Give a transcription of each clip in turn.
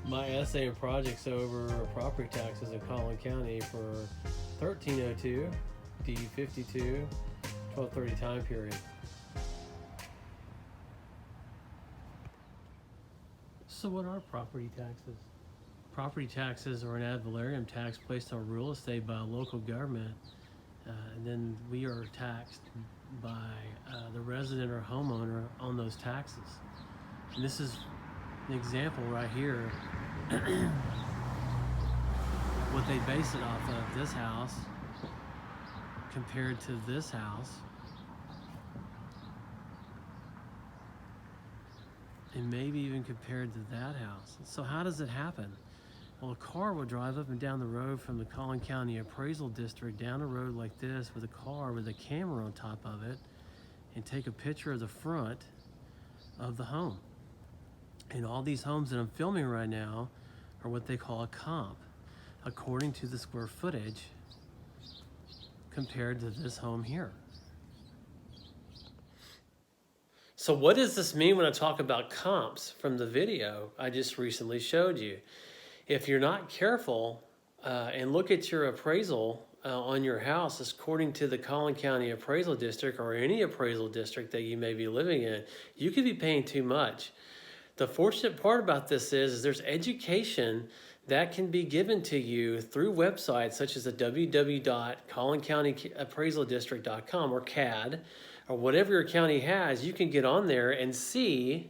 My essay and projects over property taxes in Collin County for 1302 D52 1230 time period. So what are property taxes? Property taxes are an ad valorem tax placed on real estate by a local government, and then we are taxed by the resident or homeowner on those taxes. And this is an example right here. What they base it off of, this house compared to this house, and maybe even compared to that house. So how does it happen? Well, a car will drive up and down the road from the Collin County Appraisal District down a road like this with a car with a camera on top of it and take a picture of the front of the home. And all these homes that I'm filming right now are what they call a comp, according to the square footage compared to this home here. So what does this mean when I talk about comps from the video I just recently showed you? If you're not careful and look at your appraisal on your house according to the Collin County Appraisal District or any appraisal district that you may be living in, you could be paying too much. The fortunate part about this is there's education that can be given to you through websites such as the www.collincountyappraisaldistrict.com or CAD, or whatever your county has. You can get on there and see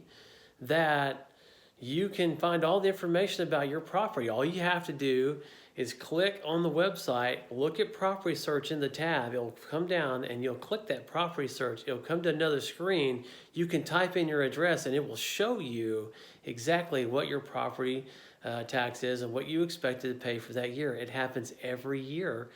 that you can find all the information about your property. All you have to do is click on the website, look at property search in the tab. It'll come down and you'll click that property search. It'll come to another screen. You can type in your address and it will show you exactly what your property tax is and what you expected to pay for that year. It happens every year.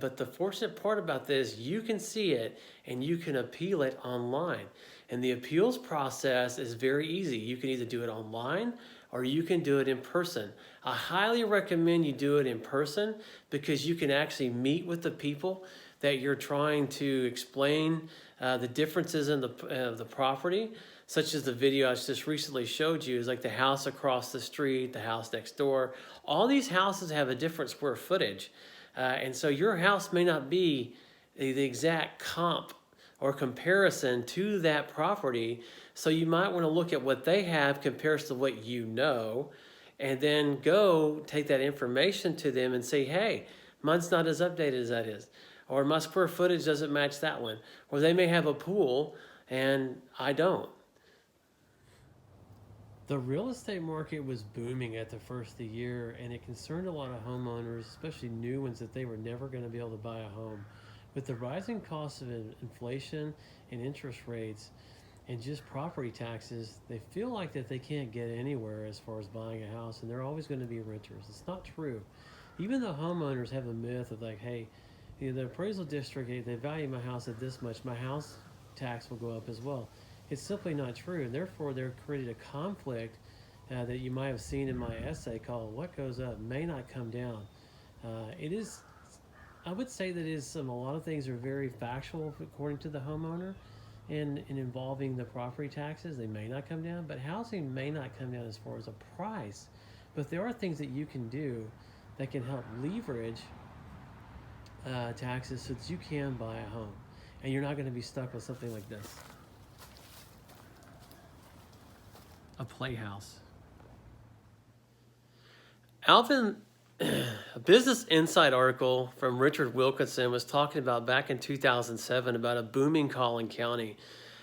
But the fortunate part about this, you can see it and you can appeal it online. And the appeals process is very easy. You can either do it online or you can do it in person. I highly recommend you do it in person because you can actually meet with the people that you're trying to explain the differences in the property, such as the video I just recently showed you, is like the house across the street, the house next door. All these houses have a different square footage. And so your house may not be the exact comp or comparison to that property. So you might want to look at what they have compared to what you know, and then go take that information to them and say, hey, mine's not as updated as that is, or my square footage doesn't match that one, or they may have a pool and I don't. The real estate market was booming at the first of the year, and it concerned a lot of homeowners, especially new ones, that they were never going to be able to buy a home. With the rising costs of inflation and interest rates and just property taxes, they feel like that they can't get anywhere as far as buying a house, and they're always going to be renters. It's not true. Even the homeowners have a myth of like, hey, the appraisal district, they value my house at this much, my house tax will go up as well. It's simply not true, and therefore they're created a conflict that you might have seen in my essay called "What Goes Up May Not Come Down." It is, I would say that is a lot of things are very factual according to the homeowner, and involving the property taxes, they may not come down, but housing may not come down as far as a price. But there are things that you can do that can help leverage taxes so that you can buy a home, and you're not going to be stuck with something like this. A playhouse. Alvin, a Business Insight article from Richard Wilkinson was talking about back in 2007 about a booming Collin County.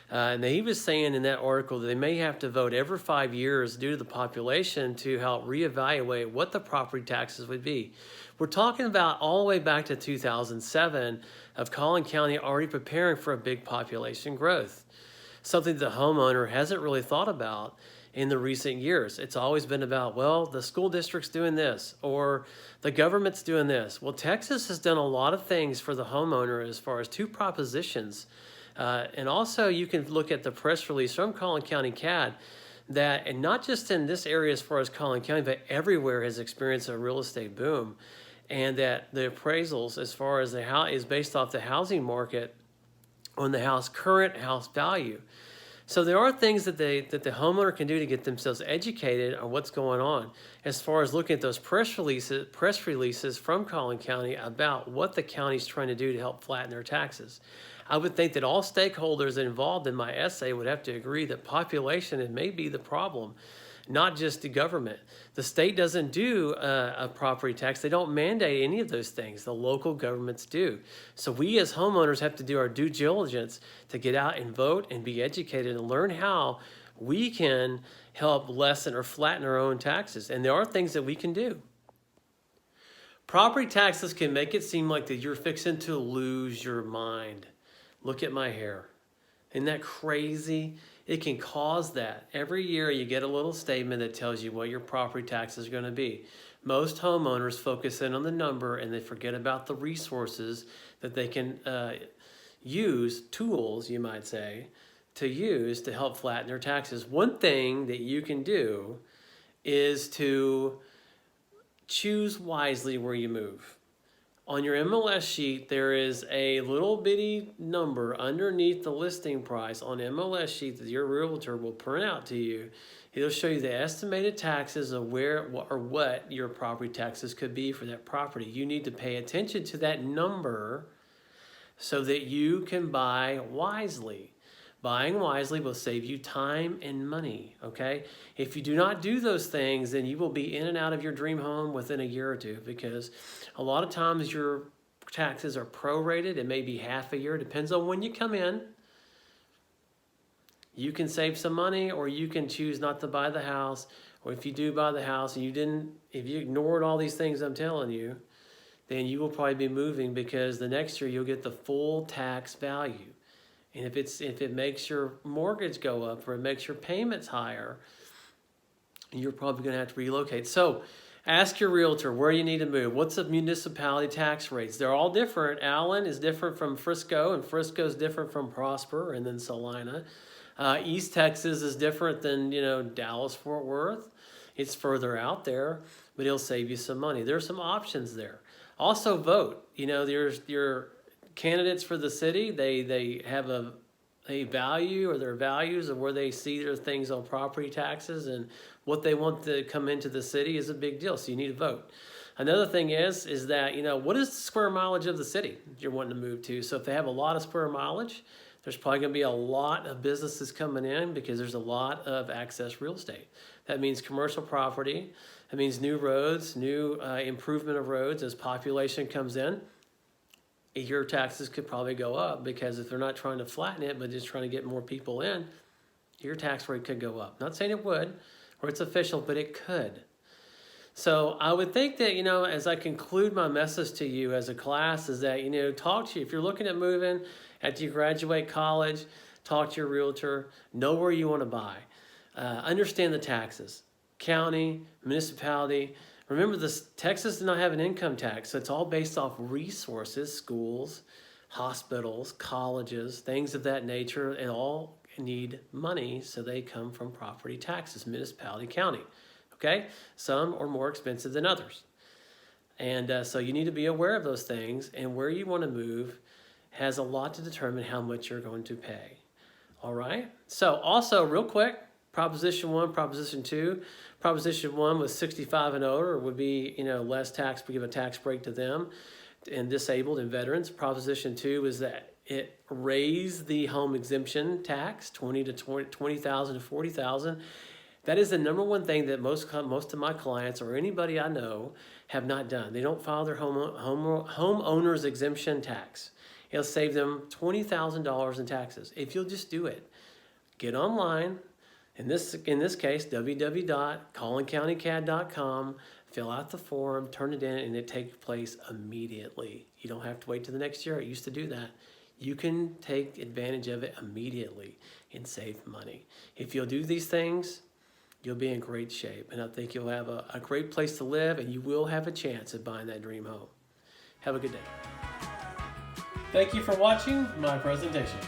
And he was saying in that article that they may have to vote every 5 years due to the population to help reevaluate what the property taxes would be. We're talking about all the way back to 2007 of Collin County already preparing for a big population growth, something the homeowner hasn't really thought about in the recent years. It's always been about, well, the school district's doing this or the government's doing this. Well, Texas has done a lot of things for the homeowner as far as two propositions. And also you can look at the press release from Collin County CAD that, and not just in this area as far as Collin County, but everywhere has experienced a real estate boom. And that the appraisals as far as the house is based off the housing market on the current house value. So there are things that the homeowner can do to get themselves educated on what's going on, as far as looking at those press releases from Collin County about what the county's trying to do to help flatten their taxes. I would think that all stakeholders involved in my essay would have to agree that population may be the problem, not just the government. The state doesn't do a property tax. They don't mandate any of those things. The local governments do. So we as homeowners have to do our due diligence to get out and vote and be educated and learn how we can help lessen or flatten our own taxes. And there are things that we can do. Property taxes can make it seem like that you're fixing to lose your mind. Look at my hair. Isn't that crazy? It can cause that. Every year you get a little statement that tells you what your property taxes are going to be. Most homeowners focus in on the number and they forget about the resources that they can use, tools you might say, to use to help flatten their taxes. One thing that you can do is to choose wisely where you move. On your MLS sheet, there is a little bitty number underneath the listing price on MLS sheet that your realtor will print out to you. It'll show you the estimated taxes of where or what your property taxes could be for that property. You need to pay attention to that number so that you can buy wisely. Buying wisely will save you time and money, okay? If you do not do those things, then you will be in and out of your dream home within a year or two, because a lot of times your taxes are prorated. It may be half a year. It depends on when you come in. You can save some money, or you can choose not to buy the house. Or if you do buy the house and if you ignored all these things I'm telling you, then you will probably be moving, because the next year you'll get the full tax value. And if it makes your mortgage go up, or it makes your payments higher, you're probably going to have to relocate. So ask your realtor where you need to move. What's the municipality tax rates? They're all different. Allen is different from Frisco, and Frisco is different from Prosper, and then Salina. East Texas is different than, Dallas, Fort Worth. It's further out there, but it'll save you some money. There's some options there. Also vote. There's your candidates for the city. They have a value, or their values of where they see their things on property taxes, and what they want to come into the city is a big deal. So you need to vote. Another thing is that, what is the square mileage of the city you're wanting to move to? So if they have a lot of square mileage, there's probably going to be a lot of businesses coming in, because there's a lot of excess real estate. That means commercial property. That means new roads, new improvement of roads. As population comes in, your taxes could probably go up, because if they're not trying to flatten it, but just trying to get more people in, your tax rate could go up. Not saying it would, or it's official, but it could. So I would think that, as I conclude my message to you as a class, is that, talk to you. If you're looking at moving after you graduate college, talk to your realtor, know where you want to buy. Understand the taxes, county, municipality. Remember, Texas does not have an income tax, so it's all based off resources, schools, hospitals, colleges, things of that nature, and all need money, so they come from property taxes, municipality, county, okay? Some are more expensive than others. And so you need to be aware of those things, and where you want to move has a lot to determine how much you're going to pay, all right? So also, real quick, Proposition 1, Proposition 2. Proposition 1 was 65 and older would be, less tax, we give a tax break to them, and disabled and veterans. Proposition 2 is that it raised the home exemption tax, $20,000 to $40,000. That is the number one thing that most of my clients, or anybody I know, have not done. They don't file their homeowner's exemption tax. It'll save them $20,000 in taxes if you'll just do it. Get online. In this case, www.collincountycad.com, fill out the form, turn it in, and it takes place immediately. You don't have to wait till the next year. I used to do that. You can take advantage of it immediately and save money. If you'll do these things, you'll be in great shape. And I think you'll have a great place to live, and you will have a chance at buying that dream home. Have a good day. Thank you for watching my presentation.